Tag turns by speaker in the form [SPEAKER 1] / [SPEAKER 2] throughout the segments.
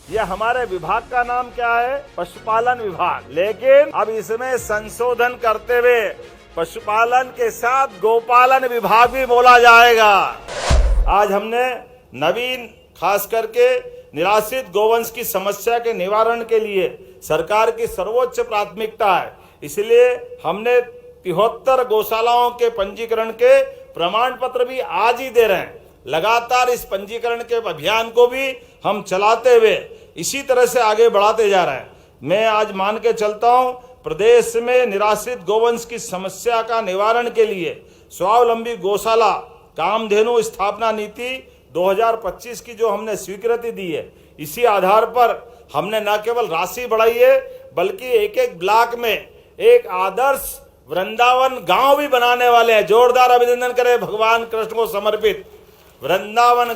[SPEAKER 1] ये हमारे विभाग का नाम क्या है? पशुपालन विभाग। लेकिन अब इसमें संशोधन करते हुए पशुपालन के साथ गोपालन विभाग भी बोला जाएगा। आज हमने नवीन खास करके निराश्रित गोवंश की समस्या के निवारण के लिए सरकार की सर्वोच्च प्राथमिकता है, इसलिए हमने 73 गौशालाओं के पंजीकरण के प्रमाण पत्र भी आज ही दे रहे हैं। लगातार इस पंजीकरण के अभियान को भी हम चलाते हुए इसी तरह से आगे बढ़ाते जा रहे हैं। मैं आज मान के चलता हूं, प्रदेश में निराश्रित गोवंश की समस्या का निवारण के लिए स्वावलंबी गौशाला कामधेनु स्थापना नीति 2025 की जो हमने स्वीकृति दी है, इसी आधार पर हमने न केवल राशि बढ़ाई है बल्कि एक एक ब्लॉक में एक आदर्श वृंदावन गांव भी बनाने वाले हैं। जोरदार अभिनंदन करें भगवान कृष्ण को समर्पित वृंदावन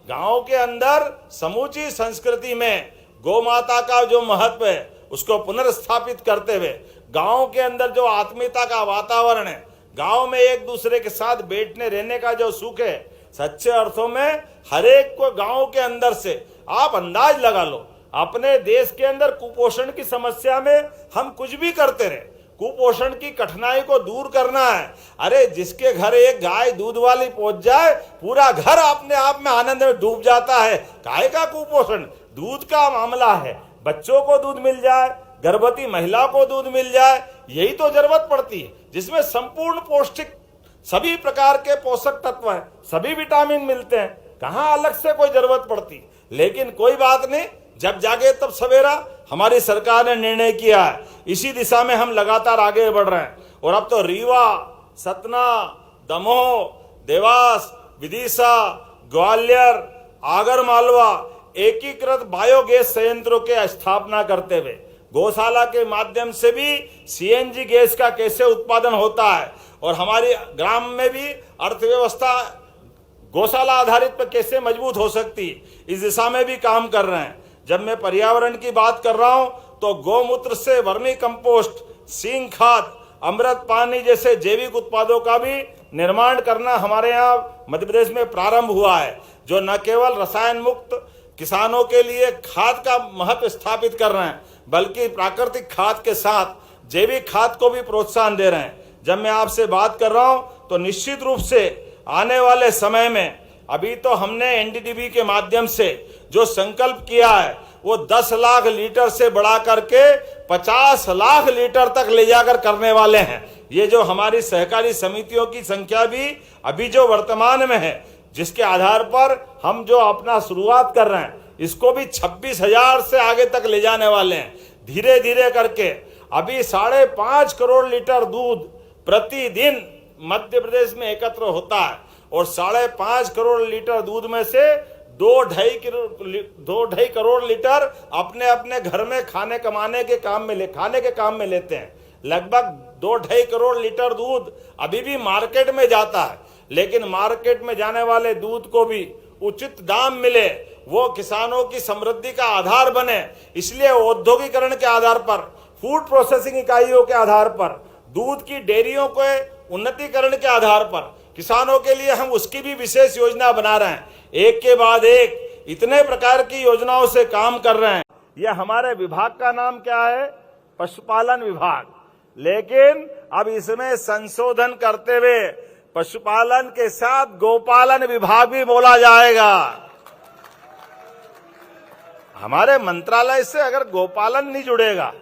[SPEAKER 1] गांव के अंदर समूची संस्कृति में गौ माता का जो महत्व है उसको पुनर्स्थापित करते हुए गांव के अंदर जो आत्मीयता का वातावरण है, गांव में एक दूसरे के साथ बैठने रहने का जो सुख है, सच्चे अर्थों में हर एक को गांव के अंदर से आप अंदाज लगा लो। अपने देश के अंदर कुपोषण की समस्या में हम कुछ भी करते रहे, कुपोषण की कठिनाई को दूर करना है। अरे जिसके घर एक गाय दूध वाली पहुंच जाए, पूरा घर अपने आप में आनंद में डूब जाता है। गाय का कुपोषण दूध का मामला है, बच्चों को दूध मिल जाए, गर्भवती महिला को दूध मिल जाए, यही तो जरूरत पड़ती है, जिसमें संपूर्ण पौष्टिक सभी प्रकार के पोषक तत्व हैं, सभी विटामिन मिलते हैं। कहाँ अलग से कोई जरूरत पड़ती। लेकिन कोई बात नहीं, जब जागे तब सवेरा हमारी सरकार ने निर्णय किया है, इसी दिशा में हम लगातार आगे बढ़ रहे हैं। और अब तो रीवा, सतना, दमोह, देवास, विदिशा, ग्वालियर, आगर मालवा एकीकृत बायोगैस संयंत्रों के स्थापना करते हुए गौशाला के माध्यम से भी सीएनजी गैस का कैसे उत्पादन होता है और हमारी ग्राम में भी अर्थव्यवस्था गौशाला आधारित पर कैसे मजबूत हो सकती है, इस दिशा में भी काम कर रहे हैं। जब मैं पर्यावरण की बात कर रहा हूं तो गौमूत्र से वर्मी कंपोस्ट, सींग खाद, अमृत पानी जैसे जैविक उत्पादों का भी निर्माण करना हमारे यहाँ मध्य प्रदेश में प्रारंभ हुआ है, जो न केवल रसायन मुक्त किसानों के लिए खाद का महत्व स्थापित कर रहे हैं बल्कि प्राकृतिक खाद के साथ जैविक खाद को भी प्रोत्साहन दे रहे हैं। जब मैं आपसे बात कर रहा हूं तो निश्चित रूप से आने वाले समय में अभी तो हमने एनडीडीबी के माध्यम से जो संकल्प किया है वो 10 लाख लीटर से बढ़ा करके 50 लाख लीटर तक ले जाकर करने वाले हैं। ये जो हमारी सहकारी समितियों की संख्या भी अभी जो वर्तमान में है, जिसके आधार पर हम जो अपना शुरुआत कर रहे हैं, इसको भी 26,000 से आगे तक ले जाने वाले हैं। धीरे धीरे करके अभी 5.5 करोड़ लीटर दूध प्रतिदिन मध्य प्रदेश में एकत्र होता है और 5.5 करोड़ लीटर दूध में से 2.5 करोड़ लीटर अपने अपने घर में खाने के काम में लेते हैं। लगभग 2.5 करोड़ लीटर दूध अभी भी मार्केट में जाता है, लेकिन मार्केट में जाने वाले दूध को भी उचित दाम मिले, वो किसानों की समृद्धि का आधार बने। इसलिए औद्योगिकरण के आधार पर, फूड प्रोसेसिंग इकाइयों के आधार पर, दूध की डेयरियों के उन्नतीकरण के आधार पर किसानों के लिए हम उसकी भी विशेष योजना बना रहे हैं। एक के बाद एक इतने प्रकार की योजनाओं से काम कर रहे हैं। यह हमारे विभाग का नाम क्या है? पशुपालन विभाग। लेकिन अब इसमें संशोधन करते हुए पशुपालन के साथ गोपालन विभाग भी बोला जाएगा। हमारे मंत्रालय से अगर गोपालन नहीं जुड़ेगा,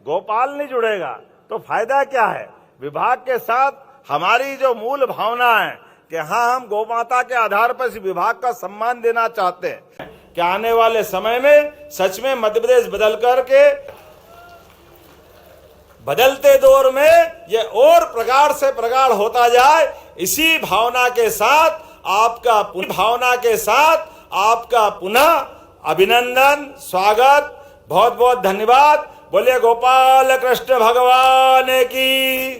[SPEAKER 1] गोपाल नहीं जुड़ेगा तो फायदा क्या है? विभाग के साथ हमारी जो मूल भावना है कि हाँ, हम गौमाता के आधार पर इस विभाग का सम्मान देना चाहते हैं कि आने वाले समय में सच में मध्य प्रदेश बदलते दौर में ये और प्रगाढ़ से प्रगाढ़ होता जाए, इसी भावना के साथ आपका पुनः अभिनंदन, स्वागत, बहुत बहुत धन्यवाद। बोलिए गोपाल कृष्ण भगवान की।